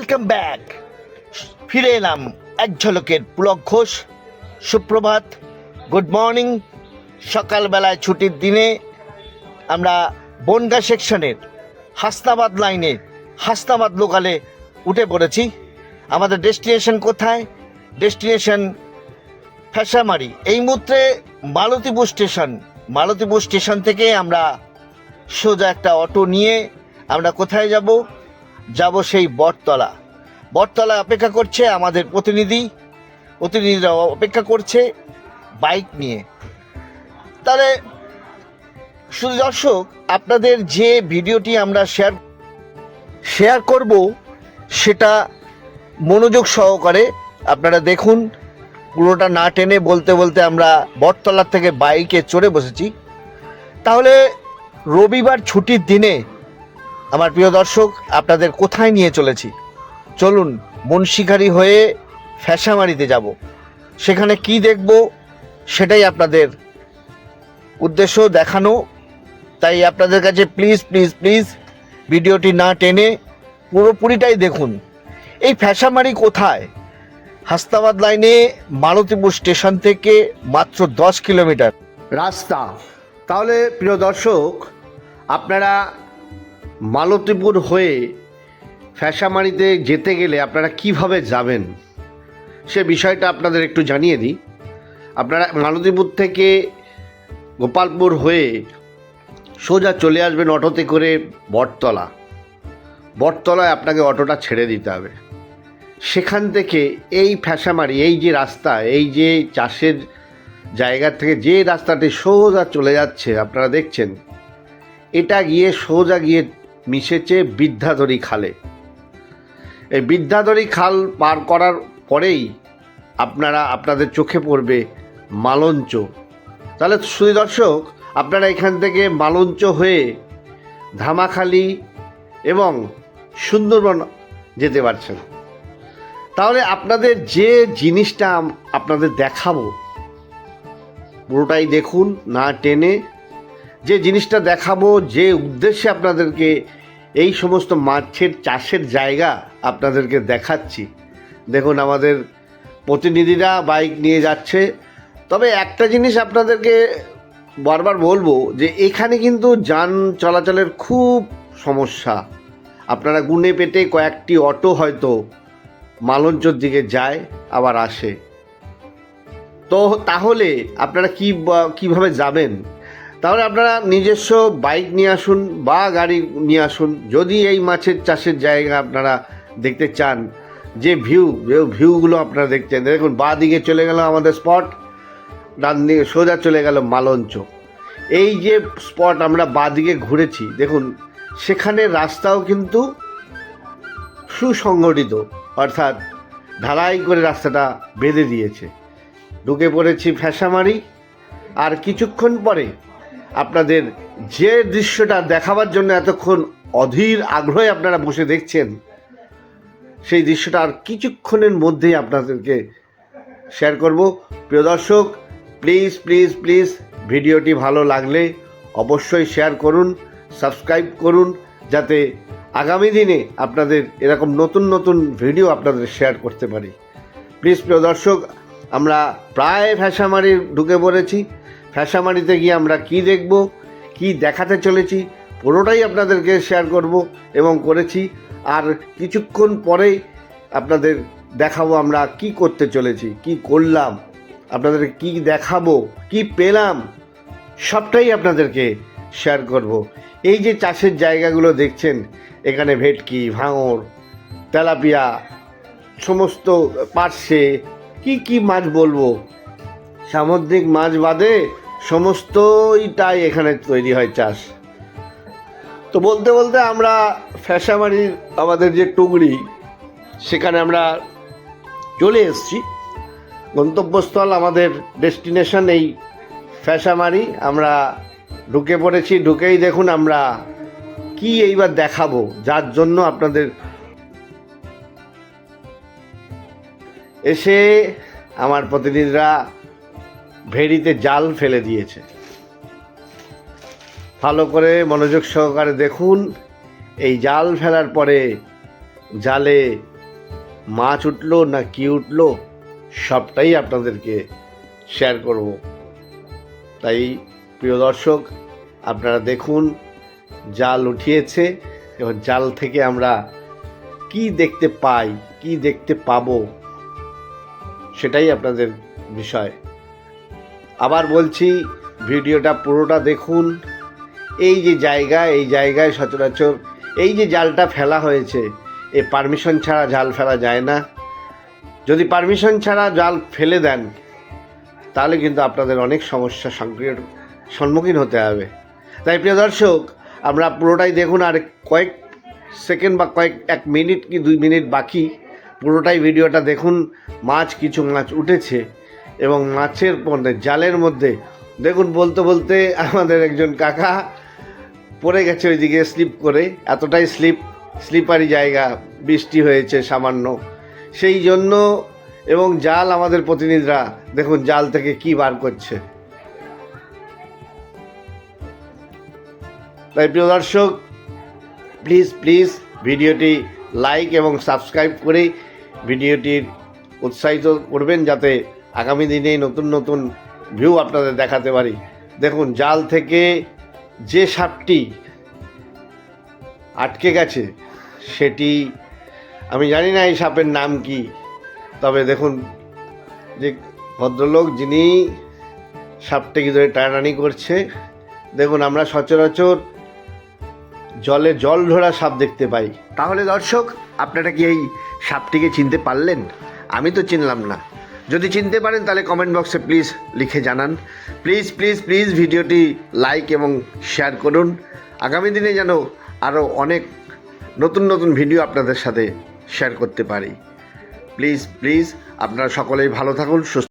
Welcome back. ফিরে এলাম এক ঝলকের পুলক ঘোষ। সুপ্রভাত, গুড মর্নিং। সকালবেলায় ছুটির দিনে আমরা বনগা সেকশনের হাসনাবাদ লাইনে হাসনাবাদ লোকালে উঠে পড়েছি। আমাদের ডেস্টিনেশন কোথায়? ডেস্টিনেশন ফ্যাসামারি। এই মুহূর্তে মালতীপুর স্টেশন থেকে আমরা সোজা একটা অটো নিয়ে আমরা কোথায় যাব সেই বটতলা অপেক্ষা করছে আমাদের প্রতিনিধিরা অপেক্ষা করছে বাইক নিয়ে। তাহলে শুধু দর্শক, আপনাদের যে ভিডিওটি আমরা শেয়ার করব সেটা মনোযোগ সহকারে আপনারা দেখুন। পুরোটা না টেনে বলতে বলতে আমরা বটতলার থেকে বাইকে চড়ে বসেছি। তাহলে রবিবার ছুটির দিনে আমার প্রিয় দর্শক, আপনাদের কোথায় নিয়ে চলেছি? চলুন বনশিকারি হয়ে ফ্যাসামারিতে যাব। সেখানে কি দেখব সেটাই আপনাদের উদ্দেশ্য দেখানো। তাই আপনাদের কাছে প্লিজ ভিডিওটি না টেনে পুরোপুরিটাই দেখুন। এই ফ্যাসামারি কোথায়? হাসনাবাদ লাইনে মালতীপুর স্টেশন থেকে মাত্র 10 কিলোমিটার রাস্তা। তাহলে প্রিয় দর্শক, আপনারা মালতীপুর হয়ে ফ্যাসামারিতে যেতে গেলে আপনারা কিভাবে যাবেন সে বিষয়টা আপনাদের একটু জানিয়ে দিই। আপনারা মালতীপুর থেকে গোপালপুর হয়ে সোজা চলে আসবেন অটোতে করে বটতলায় আপনাকে অটোটা ছেড়ে দিতে হবে। সেখান থেকে এই ফ্যাসামারি, এই যে রাস্তা, এই যে চাষের জায়গা থেকে যে রাস্তাটি সোজা চলে যাচ্ছে আপনারা দেখছেন, এটা সোজা গিয়ে মিশেছে বিদ্যাধরী খালে। এই বিদ্যাধরী খাল পার করার পরেই আপনাদের চোখে পড়বে মালঞ্চ। তাহলে শুধু দর্শক, আপনারা এখান থেকে মালঞ্চ হয়ে ধামাখালি এবং সুন্দরবন যেতে পারছেন। তাহলে আপনাদের যে জিনিসটা আপনাদের দেখাবো পুরোটাই দেখুন না টেনে। যে জিনিসটা দেখাবো, যে উদ্দেশ্যে আপনাদেরকে এই সমস্ত মাছের চাষের জায়গা আপনাদেরকে দেখাচ্ছি, দেখুন আমাদের প্রতিনিধিরা বাইক নিয়ে যাচ্ছে। তবে একটা জিনিস আপনাদেরকে বারবার বলবো যে এখানে কিন্তু যান চলাচলের খুব সমস্যা। আপনারা গুনে পেটে কয়েকটি অটো হয়তো মালঞ্চর দিকে যায় আবার আসে। তো তাহলে আপনারা কিভাবে যাবেন? তাহলে আপনারা নিজস্ব বাইক নিয়ে আসুন বা গাড়ি নিয়ে আসুন। যদি এই মাছের চাষের জায়গা আপনারা দেখতে চান, যে ভিউগুলো আপনারা দেখছেন, দেখুন বাঁ দিকে চলে গেল আমাদের স্পট, ডান দিকে সোজা চলে গেল মালঞ্চ। এই যে স্পট আমরা বাঁ দিকে ঘুরেছি, দেখুন সেখানে রাস্তাও কিন্তু সুসংগঠিত, অর্থাৎ ঢালাই করে রাস্তাটা বেঁধে দিয়েছে। ঢুকে পড়েছি ফ্যাসামারি। আর কিছুক্ষণ পরে আপনাদের যে দৃশ্যটা দেখাবার জন্য এতক্ষণ অধীর আগ্রহে আপনারা বসে দেখছেন, সেই দৃশ্যটা আর কিছুক্ষণের মধ্যেই আপনাদেরকে শেয়ার করব। প্রিয় দর্শক, প্লিজ ভিডিওটি ভালো লাগলে অবশ্যই শেয়ার করুন, সাবস্ক্রাইব করুন, যাতে আগামী দিনে আপনাদের এরকম নতুন ভিডিও আপনাদের শেয়ার করতে পারি। প্রিয় দর্শক, আমরা প্রায় ফ্যাসামারি ঢুকে পড়েছি। ফ্যাসামারিতে গিয়ে আমরা কি দেখব, কি দেখাতে চলেছি, পুরোটাই আপনাদেরকে শেয়ার করব এবং করেছি। আর কিছুক্ষণ পরেই আপনাদের দেখাবো আমরা কি করতে চলেছি, কি করলাম, আপনাদের কি দেখাবো, কি পেলাম, সবটাই আপনাদেরকে শেয়ার করব। এই যে চাষের জায়গাগুলো দেখছেন, এখানে ভেটকি, ভাঙর, তেলাপিয়া, সমস্ত পার্শে কি মাছ বলবো, সামুদ্রিক মাছ বাদে সমস্তইটাই এখানে তৈরি হয় চাষ। তো বলতে আমরা ফ্যাসামারির আমাদের যে টুকরি, সেখানে আমরা চলে এসেছি। গন্তব্যস্থল আমাদের ডেস্টিনেশন এই ফ্যাসামারি। আমরা ঢুকে পড়েছি। ঢুকেই দেখুন আমরা কি এইবার দেখাবো, যার জন্য আপনাদের এসে আমার প্রতিনিধিরা ভেড়িতে জাল ফেলে দিয়েছে। ভালো করে মনোযোগ সহকারে দেখুন। এই জাল ফেলার পরে জালে মাছ উঠলো না কি উঠলো সবটাই আপনাদেরকে শেয়ার করব। তাই প্রিয় দর্শক, আপনারা দেখুন জাল উঠিয়েছে, এবং জাল থেকে আমরা কি দেখতে পাই, কি দেখতে পাবো, সেটাই আপনাদের বিষয়। আবার বলছি, ভিডিওটা পুরোটা দেখুন। এই যে জায়গা, এই জায়গায় সচরাচর এই যে জালটা ফেলা হয়েছে, এই পারমিশন ছাড়া জাল ফেলা যায় না। যদি পারমিশন ছাড়া জাল ফেলে দেন তাহলে কিন্তু আপনাদের অনেক সমস্যা সংকটের সম্মুখীন হতে হবে। তাই প্রিয় দর্শক, আমরা পুরোটাই দেখুন। আর কয়েক সেকেন্ড বা এক মিনিট কি 2 মিনিট বাকি, পুরোটাই ভিডিওটা দেখুন। কিছু মাছ উঠেছে এবং মাছের মধ্যে, জালের মধ্যে দেখুন, বলতে বলতে আমাদের একজন কাকা পড়ে গেছে ওইদিকে স্লিপ করে। এতটাই স্লিপারি জায়গা, বৃষ্টি হয়েছে সামান্য, সেই জন্য। এবং জাল, আমাদের প্রতিনিধিরা দেখুন জাল থেকে কি বার করছে। তাই প্রিয় দর্শক, প্লিজ ভিডিওটি লাইক এবং সাবস্ক্রাইব করে ভিডিওটির উৎসাহিত করবেন, যাতে আগামী দিনে নতুন নতুন ভিউ আপনাদের দেখাতে পারি। দেখুন জাল থেকে যে সাপটি আটকে গেছে, সেটি আমি জানি না এই সাপের নাম কি, তবে দেখুন যে ভদ্রলোক যিনি সাপটাকে ধরে টানাটানি করছে, দেখুন আমরা সচরাচর জলে জল ধরা সাপ দেখতে পাই। তাহলে দর্শক, আপনারা কি এই সাপটিকে চিনতে পারলেন? আমি তো চিনলাম না। যদি চিনতে পারেন তাহলে কমেন্ট বক্সে প্লিজ লিখে জানান। প্লিজ ভিডিওটি লাইক এবং শেয়ার করুন। আগামী দিনে যেন আরও অনেক নতুন নতুন ভিডিও আপনাদের সাথে শেয়ার করতে পারি। প্লিজ আপনারা সকলেই ভালো থাকুন, সুস্থ